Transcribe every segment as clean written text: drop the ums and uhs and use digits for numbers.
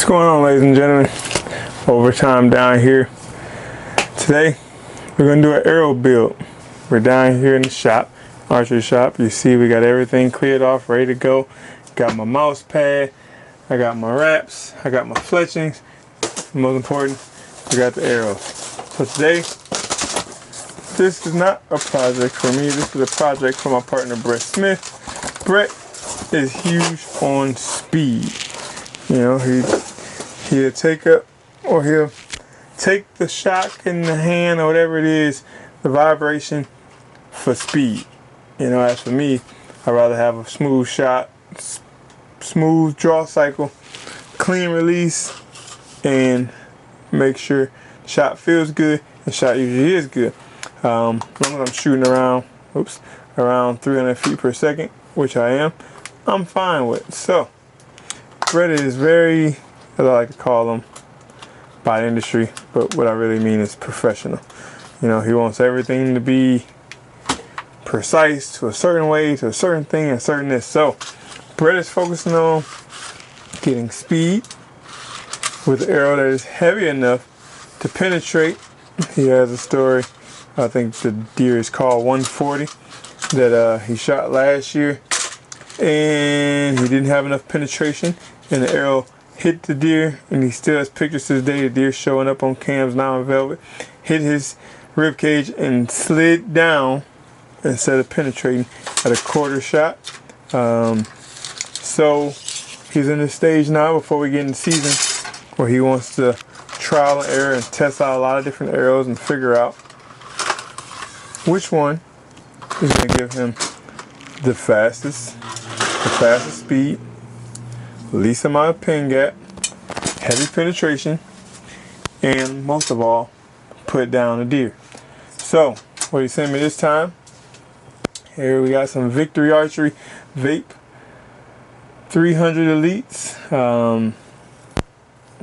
going on, ladies and gentlemen? Overtime down here. Today we're going to do an arrow build. We're down here in the shop, archery shop. You see we got everything cleared off, ready to go. Got my mouse pad, I got my wraps, I got my fletchings. Most important, we got the arrows. So today, this is not a project for me. This is a project for my partner Brett Smith. Brett is huge on speed. You know, he'll take the shock in the hand or whatever it is, the vibration for speed. You know, as for me, I'd rather have a smooth shot, smooth draw cycle, clean release, and make sure shot feels good and shot usually is good. As long as I'm shooting around 300 feet per second, which I am, I'm fine with. So Brett is very, as I like to call him, by industry, but what I really mean is professional. You know, he wants everything to be precise to a certain way, to a certain thing, and certain this. So Brett is focusing on getting speed with an arrow that is heavy enough to penetrate. He has a story, I think the deer is called 140, that he shot last year, and he didn't have enough penetration, and the arrow hit the deer, and he still has pictures to this day. The deer showing up on cams now in velvet. Hit his rib cage and slid down instead of penetrating at a quarter shot. So he's in this stage now before we get in the season where he wants to trial and error and test out a lot of different arrows and figure out which one is going to give him the fastest speed, least amount of pin gap, heavy penetration, and most of all, put down a deer. So what he sent me this time, here we got some Victory Archery Vape 300 Elites.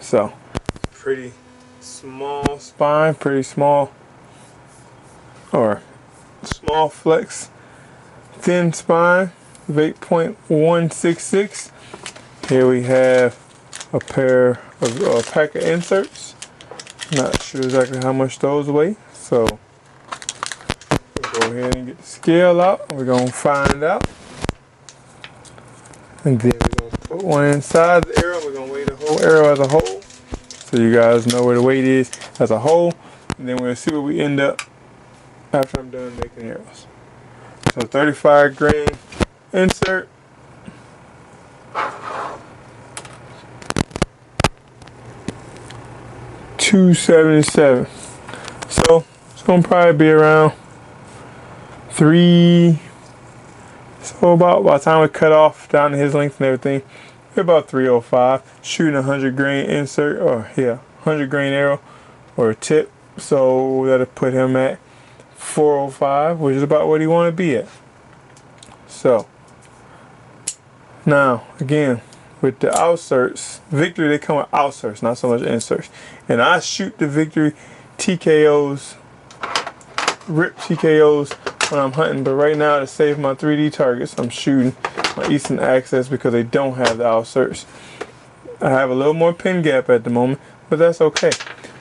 So pretty small spine, pretty small, or small flex, thin spine, Vape .166. Here we have a pair of Alpaca Inserts. Not sure exactly how much those weigh, so we'll go ahead and get the scale out. We're going to find out. And then we're going to put one inside the arrow. We're going to weigh the whole arrow as a whole, so you guys know where the weight is as a whole. And then we'll see where we end up after I'm done making arrows. So 35 grain insert. $277. So it's gonna probably be around 3. So about by the time we cut off down to his length and everything, we're about 305. Shooting 100 grain insert, or 100 grain arrow or tip. So that'll put him at 405, which is about what he want to be at. So now again, with the Outserts, Victory, they come with Outserts, not so much inserts. And I shoot the Victory TKOs, rip TKOs when I'm hunting. But right now, to save my 3D targets, I'm shooting my Eastern Access because they don't have the Outserts. I have a little more pin gap at the moment, but that's okay.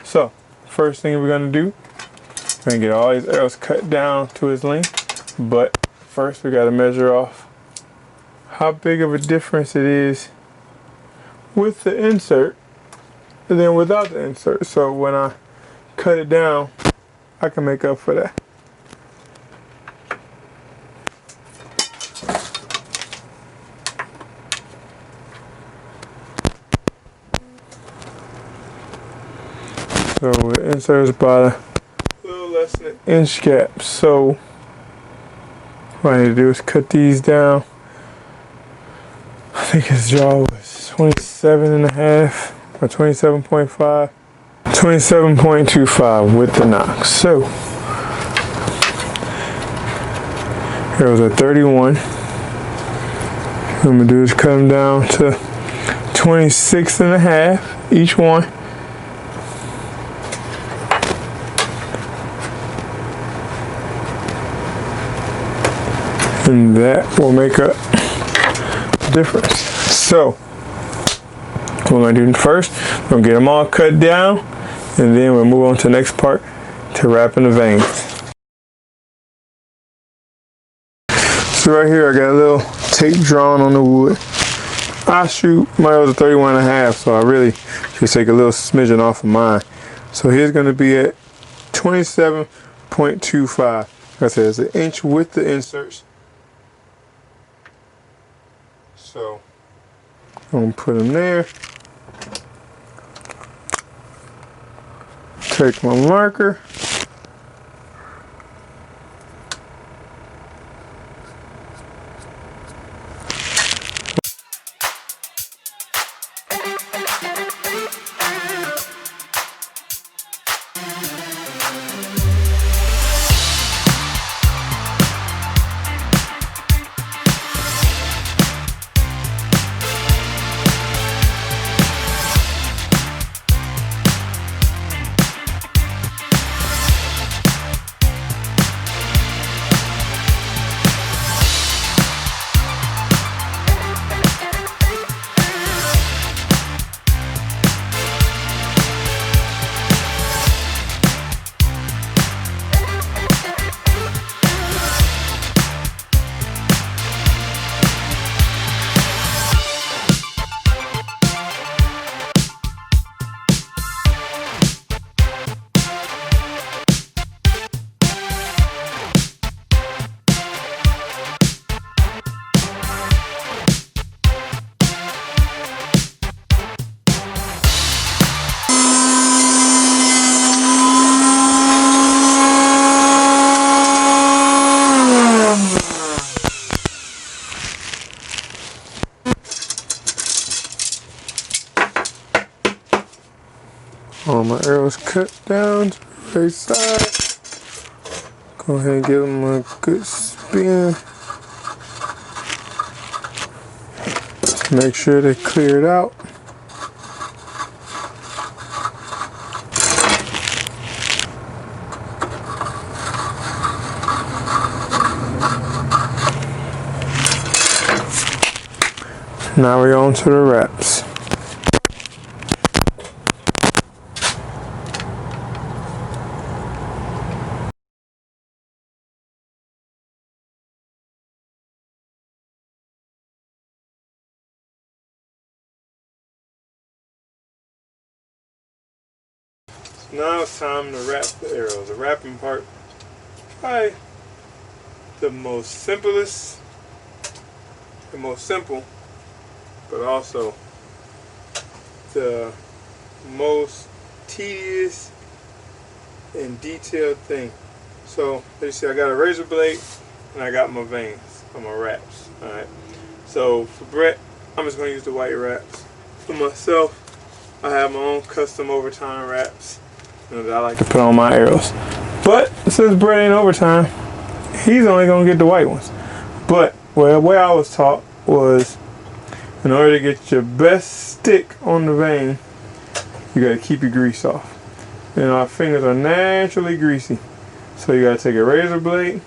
So first thing we're gonna do, we're gonna get all these arrows cut down to his length. But first, we gotta measure off how big of a difference it is with the insert and then without the insert. So when I cut it down, I can make up for that. So the insert is about a little less than an inch gap. So what I need to do is cut these down. I think his jaw was 27.5 or 27.5, 27.25 with the knock. So here was a 31. What I'm gonna do is cut them down to 26.5 each one. And that will make a difference. So we're going to do first, we're going to get them all cut down, and then we'll move on to the next part, to wrapping the veins. So right here I got a little tape drawn on the wood. I shoot my arrows at 31.5, so I really should take a little smidgen off of mine. So here's going to be at 27.25. Like I said, it's an inch with the inserts. So I'm going to put them there. Take my marker. All my arrows cut down to the right side. Go ahead and give them a good spin. Make sure they're cleared out. Now we're on to the wraps. Now it's time to wrap the arrows. The wrapping part, probably the most simple, but also the most tedious and detailed thing. So as you see, I got a razor blade and I got my veins on my wraps. Alright. So for Brett, I'm just gonna use the white wraps. For myself, I have my own custom overtime wraps that I like to put on my arrows. But since Brett ain't overtime, he's only gonna get the white ones. But well, the way I was taught was, in order to get your best stick on the vein, you gotta keep your grease off. And our fingers are naturally greasy, so you gotta take a razor blade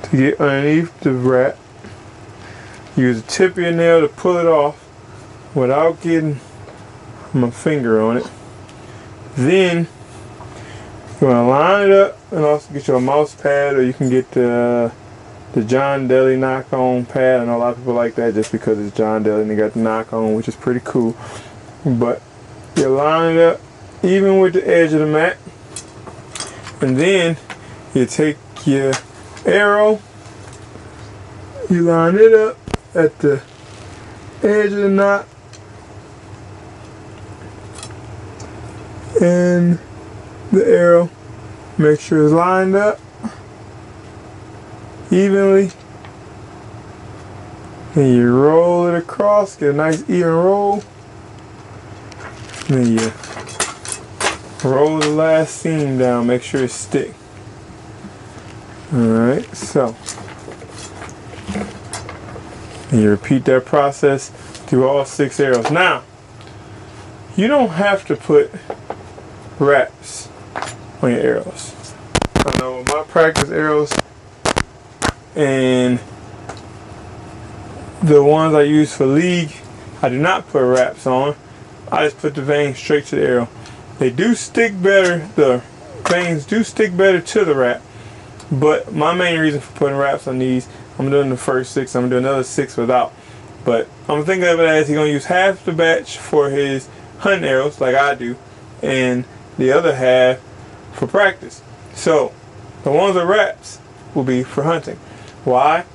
to get underneath the wrap. Use the tip of your nail to pull it off without getting my finger on it. Then you want to line it up and also get your mouse pad, or you can get the John Daly knock-on pad. I know a lot of people like that just because it's John Daly and they got the knock-on, which is pretty cool. But you line it up even with the edge of the mat, and then you take your arrow, you line it up at the edge of the knot and the arrow. Make sure it's lined up evenly. Then you roll it across, get a nice even roll. Then you roll the last seam down, make sure it sticks. Alright, so and you repeat that process through all 6 arrows. Now, you don't have to put wraps on your arrows. I know with my practice arrows and the ones I use for league, I do not put wraps on. I just put the veins straight to the arrow. They do stick better, the veins do stick better to the wrap, but my main reason for putting wraps on these, I'm doing the first 6, I'm gonna do another 6 without. But I'm thinking of it as he's gonna use half the batch for his hunting arrows, like I do, and the other half for practice. So the ones with wraps will be for hunting. Why?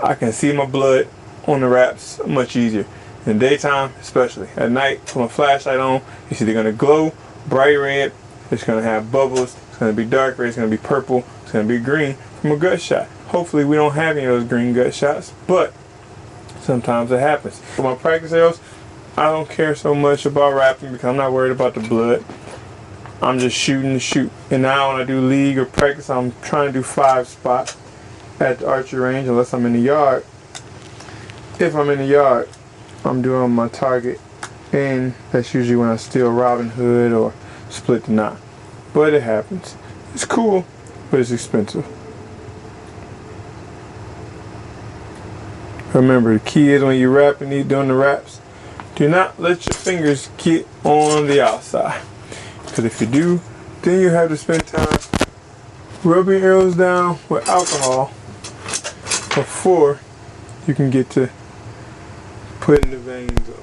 I can see my blood on the wraps much easier. In the daytime, especially. At night, put my flashlight on, it's either gonna glow bright red, it's gonna have bubbles, it's gonna be dark red, it's gonna be purple, it's gonna be green from a gut shot. Hopefully we don't have any of those green gut shots, but sometimes it happens. For my practice arrows, I don't care so much about wrapping because I'm not worried about the blood. I'm just shooting to shoot. And now when I do league or practice, I'm trying to do 5 spots at the archery range unless I'm in the yard. If I'm in the yard, I'm doing my target, and that's usually when I steal Robin Hood or split the knot. But it happens. It's cool, but it's expensive. Remember, the key is when you're wrapping these, doing the wraps, do not let your fingers get on the outside. Because if you do, then you have to spend time rubbing arrows down with alcohol before you can get to putting the veins up.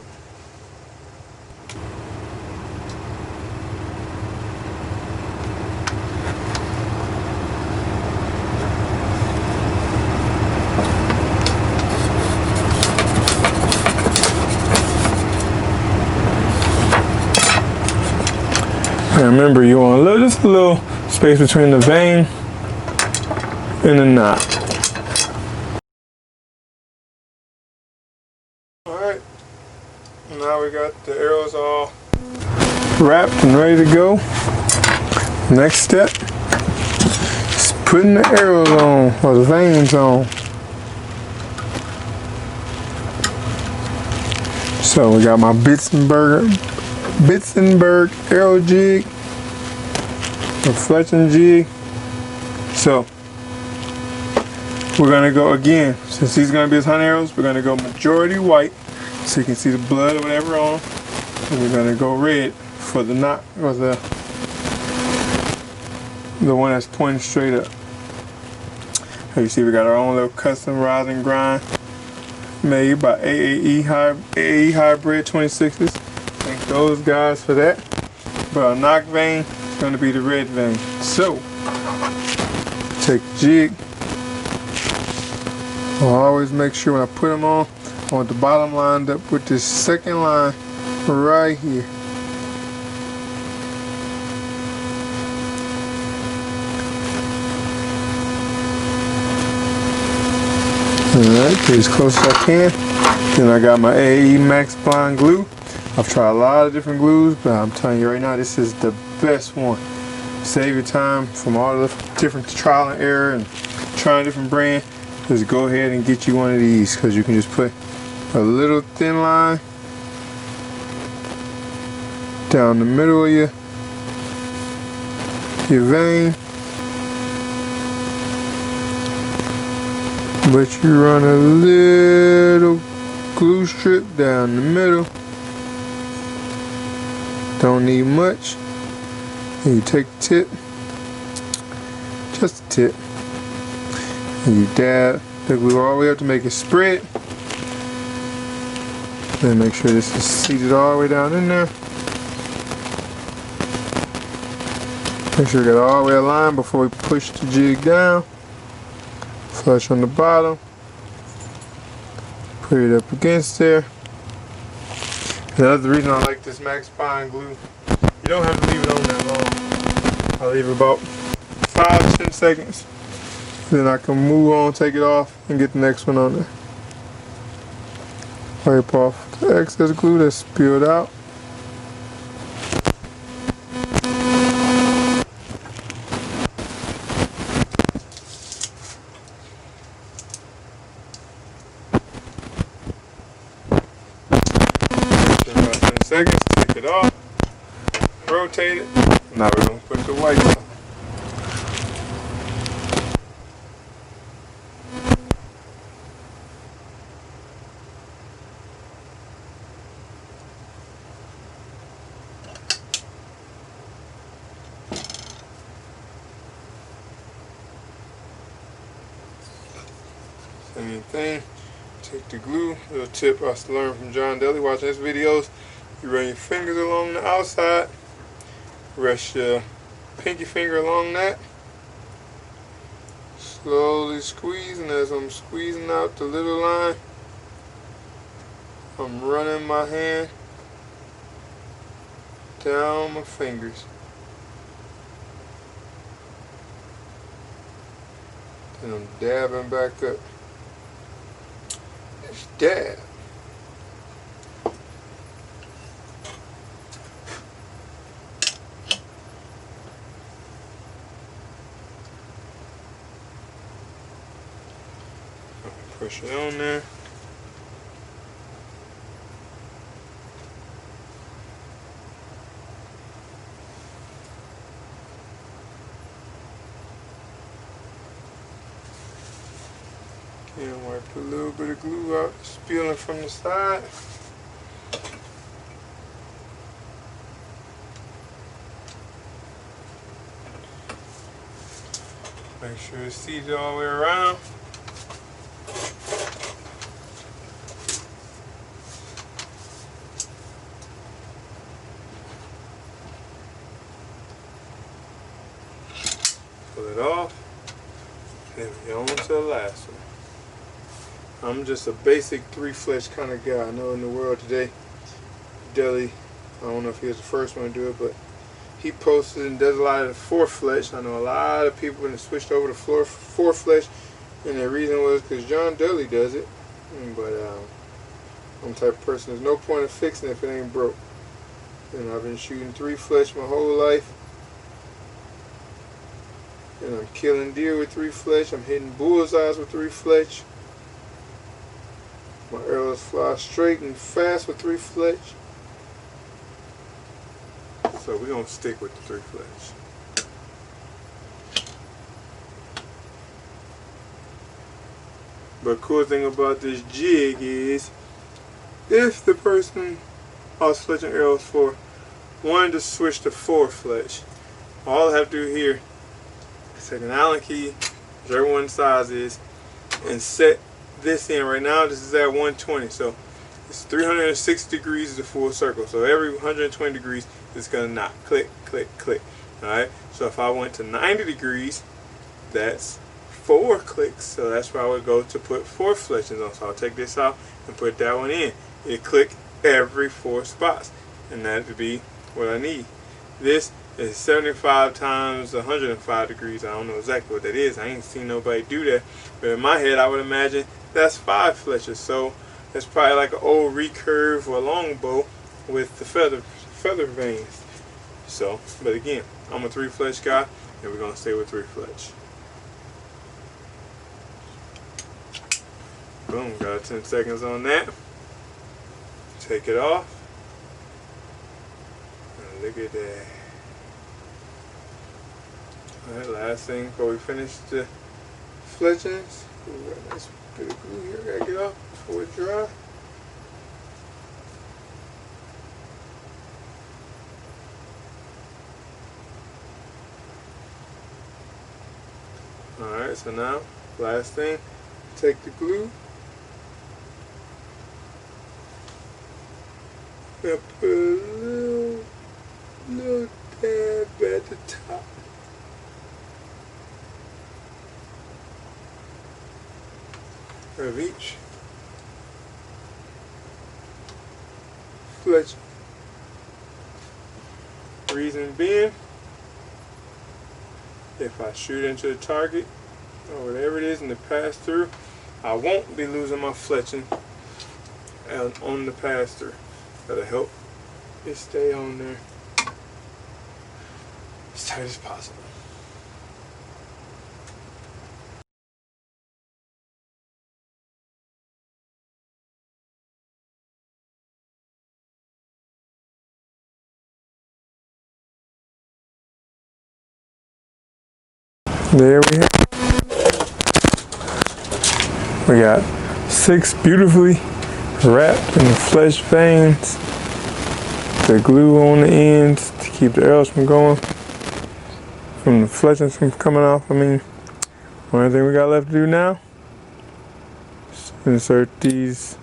And remember, you want just a little space between the vein and the knot. Alright, now we got the arrows all wrapped and ready to go. Next step is putting the arrows on, or the veins on. So we got my Bitzenberg arrow jig, a fletching jig. So we're gonna go again, since these are gonna be his hunt arrows, we're gonna go majority white so you can see the blood or whatever on, and we're gonna go red for the knot, or the one that's pointing straight up. Here you see we got our own little custom rise and grind made by AAE Hybrid 26s. Thank those guys for that. But our knock vein is going to be the red vein. So, take the jig. I'll always make sure when I put them on, I want the bottom lined up with this second line right here. Alright, get as close as I can. Then I got my AAE Max Blind Glue. I've tried a lot of different glues, but I'm telling you right now, this is the best one. Save your time from all the different trial and error and trying different brands. Just go ahead and get you one of these, because you can just put a little thin line down the middle of your vein, but you run a little glue strip down the middle. Don't need much. And you take the tip, just a tip, and you dab the glue all the way up to make it spread. Then make sure this is seated all the way down in there. Make sure you got all the way aligned before we push the jig down. Flush on the bottom. Put it up against there. Another reason I like this Max Fine glue, you don't have to leave it on that long. I leave it about 5-10 seconds. Then I can move on, take it off, and get the next one on there. Wipe off the excess glue that's spilled out. Seconds, take it off, rotate it. Now we're going to put the white on. Same thing. Take the glue. Little tip I learned from John Daly watching his videos. You run your fingers along the outside. Rest your pinky finger along that. Slowly squeeze, and as I'm squeezing out the little line, I'm running my hand down my fingers. And I'm dabbing back up. Just dab. Push it on there. And wipe a little bit of glue out, spilling from the side. Make sure it's seated all the way around. Pull it off. Then we go on to the last one. I'm just a basic 3-fletch kind of guy. I know in the world today, Deli, I don't know if he was the first one to do it, but he posted and does a lot of the 4-fletch. I know a lot of people when they switched over to 4-fletch, and the reason was because John Deli does it. But I'm the type of person, there's no point in fixing it if it ain't broke. And I've been shooting 3-fletch my whole life. And I'm killing deer with 3-fletch. I'm hitting bullseyes with 3-fletch. My arrows fly straight and fast with 3-fletch. So we're going to stick with the 3-fletch. But cool thing about this jig is, if the person I was fletching arrows for wanted to switch to 4-fletch, all I have to do here is take an Allen key, whichever one size is, and set this in. Right now this is at 120, so it's 360 degrees is a full circle, so every 120 degrees it's gonna knock, click, click, click. Alright, so if I went to 90 degrees, that's 4 clicks, so that's where I would go to put 4 fletchings on. So I'll take this out and put that one in. It click every 4 spots, and that would be what I need. This is 75 times 105 degrees. I don't know exactly what that is. I ain't seen nobody do that, but in my head I would imagine that's 5 fletches. So it's probably like an old recurve or a longbow with the feather vanes. So, but again, I'm a 3-fletch guy, and we're gonna stay with 3-fletch. Boom, got 10 seconds on that. Take it off. And look at that. Alright, last thing before we finish the fletchings. We got a nice bit of glue here. Gotta get off before it dry. Alright, so now, last thing, take the glue and put a little dab at the top. Of each fletch. Reason being, if I shoot into the target or whatever it is in the pass through, I won't be losing my fletching on the pass through. That'll help it stay on there as tight as possible. There we have it. We got 6 beautifully wrapped in the fletch vanes. The glue on the ends to keep the arrows from going, from the fletchings from coming off. I mean, only thing we got left to do now insert these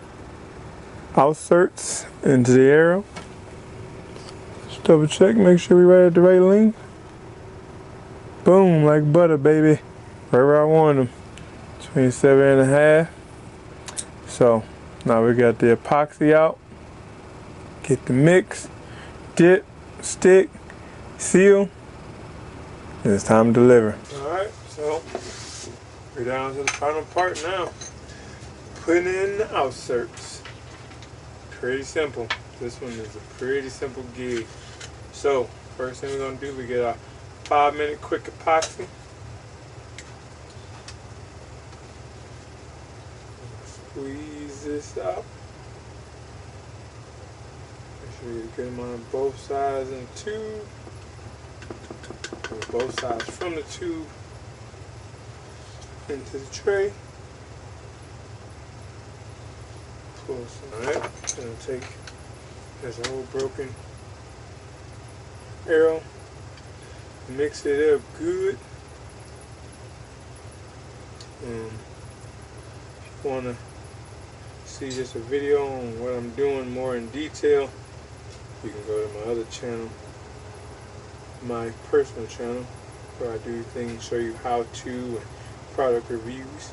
Outserts into the arrow. Just double check, make sure we're right at the right length. Boom, like butter, baby. Right where I want them. 27.5. So now we got the epoxy out. Get the mix, dip, stick, seal, and it's time to deliver. Alright, so we're down to the final part now. Putting in the Outserts. Pretty simple. This one is a pretty simple gig. So, first thing we're going to do, we get our 5-minute quick epoxy. Squeeze this out. Make sure you get them on both sides in the tube. Both sides from the tube into the tray. Pull some. Alright, gonna take this old broken arrow, mix it up good. If you wanna see just a video on what I'm doing more in detail, you can go to my other channel, my personal channel, where I do things, show you how to and product reviews.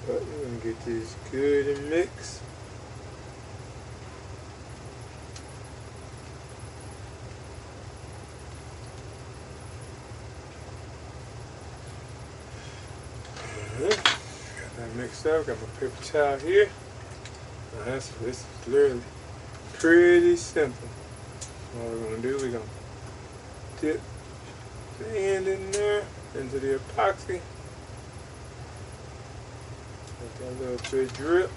But we're gonna get these good and mixed. Got that mixed up. Got my paper towel here. Now this is literally pretty simple. What we're gonna do, we're gonna dip the end in there into the epoxy. Let that little bit drip.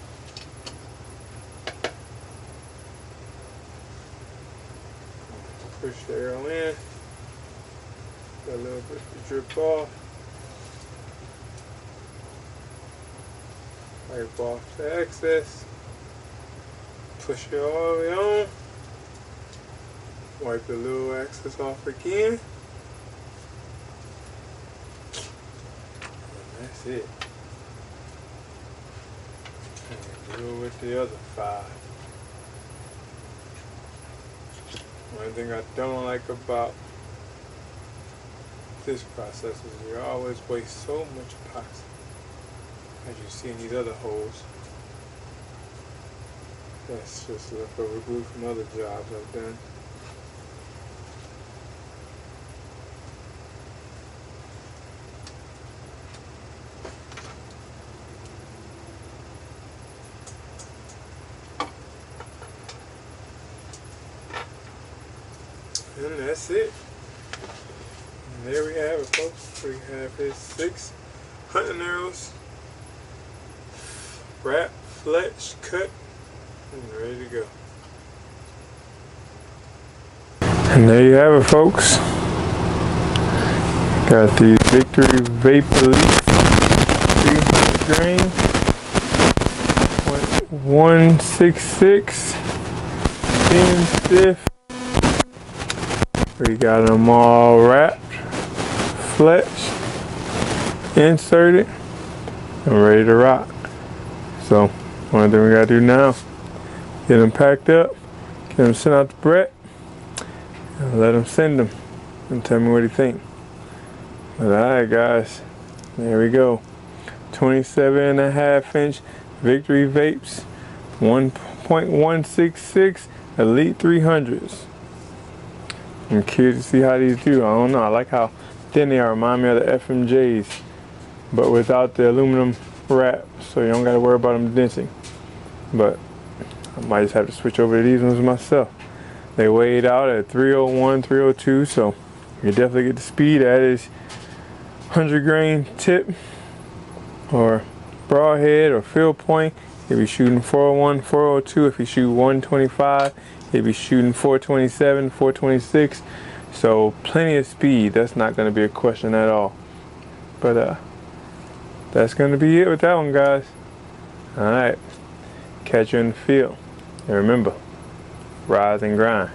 Push the arrow in. Let a little bit of drip off. Wipe off the excess. Push it all the way on. Wipe the little excess off again. And that's it. And do it with the other 5. One thing I don't like about this process is you always waste so much epoxy, as you see in these other holes. That's just leftover glue from other jobs I've done. And that's it. And there we have it, folks. We have his 6 hunting arrows, wrapped, fletched, cut, and ready to go. And there you have it, folks. Got the Victory Vape Elite 300 grain, 166, thin stiff. We got them all wrapped, fletched, inserted, and ready to rock. So, one thing we gotta do now, get them packed up, get them sent out to Brett, and let him send them, and tell me what he think. But alright guys, there we go. 27.5 inch Victory Vapes, 1.166 Elite 300s. I'm curious to see how these do. I don't know. I like how thin they are. Remind me of the FMJs, but without the aluminum wrap, so you don't got to worry about them denting. But I might just have to switch over to these ones myself. They weighed out at 301, 302, so you definitely get the speed. That is 100 grain tip or broadhead or field point. You'll be shooting 401, 402. If you shoot 125, you'll be shooting 427, 426. So plenty of speed. That's not going to be a question at all. But that's going to be it with that one, guys. All right. Catch you in the field. And remember, rise and grind.